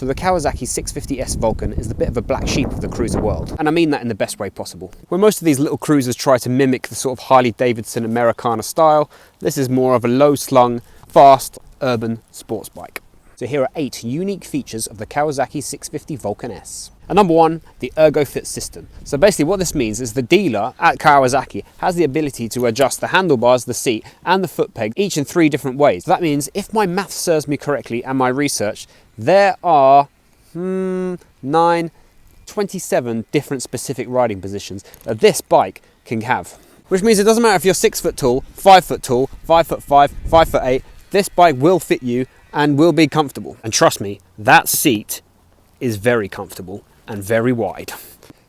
So the Kawasaki 650S Vulcan is the bit of a black sheep of the cruiser world, and I mean that in the best way possible. Where most of these little cruisers try to mimic the sort of Harley-Davidson Americana style, this is more of a low-slung, fast, urban sports bike. So here are 8 unique features of the Kawasaki 650 Vulcan S. And number 1, the ERGO-FIT system. So basically what this means is the dealer at Kawasaki has the ability to adjust the handlebars, the seat and the foot peg each in 3 different ways. So that means, if my math serves me correctly and my research, there are 27 different specific riding positions that this bike can have. Which means it doesn't matter if you're 6 foot tall, 5 foot tall, 5 foot 5, 5 foot 8, this bike will fit you and will be comfortable. And trust me, that seat is very comfortable and very wide.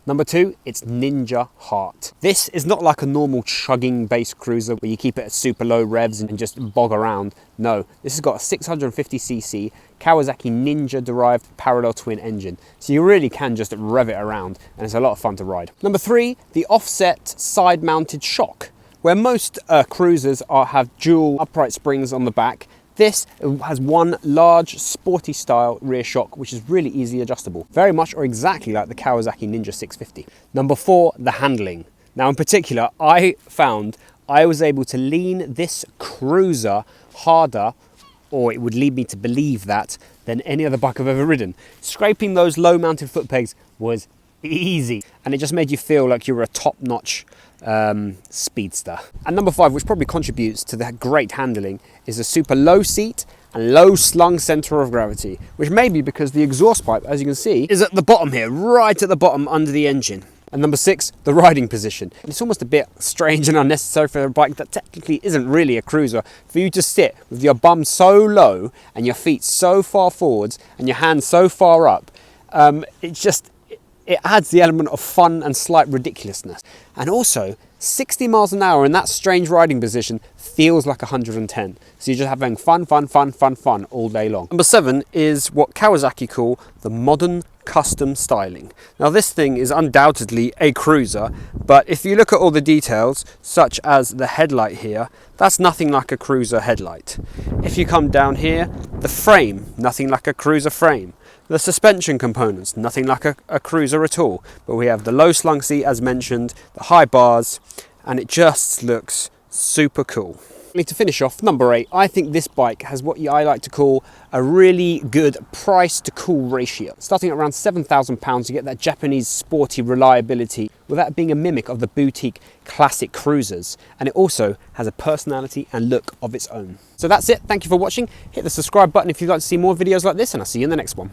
Number 2, it's Ninja Heart. This is not like a normal chugging base cruiser where you keep it at super low revs and just bog around. No, this has got a 650cc Kawasaki Ninja-derived parallel twin engine. So you really can just rev it around and it's a lot of fun to ride. Number 3, the offset side mounted shock. Where most cruisers have dual upright springs on the back, this has one large sporty style rear shock which is really easily adjustable, very much or exactly like the Kawasaki Ninja 650. Number 4, the handling. Now in particular, I found I was able to lean this cruiser harder, or it would lead me to believe that, than any other bike I've ever ridden. Scraping those low mounted foot pegs was easy, and it just made you feel like you were a top-notch speedster. And number 5, which probably contributes to the great handling, is a super low seat and low slung center of gravity, which may be because the exhaust pipe, as you can see, is at the bottom here, right at the bottom under the engine. And number 6, the riding position. It's almost a bit strange and unnecessary for a bike that technically isn't really a cruiser for you to sit with your bum so low and your feet so far forwards and your hands so far up. It adds the element of fun and slight ridiculousness. And also, 60 miles an hour in that strange riding position feels like 110. So you're just having fun all day long. Number 7 is what Kawasaki call the modern custom styling. Now this thing is undoubtedly a cruiser, but if you look at all the details, such as the headlight here, that's nothing like a cruiser headlight. If you come down here, the frame, nothing like a cruiser frame. The suspension components, nothing like a cruiser at all. But we have the low slung seat as mentioned, the high bars, and it just looks super cool. To finish off, number 8, I think this bike has what I like to call a really good price to cool ratio. Starting at around £7,000, you get that Japanese sporty reliability without being a mimic of the boutique classic cruisers. And it also has a personality and look of its own. So that's it. Thank you for watching. Hit the subscribe button if you'd like to see more videos like this, and I'll see you in the next one.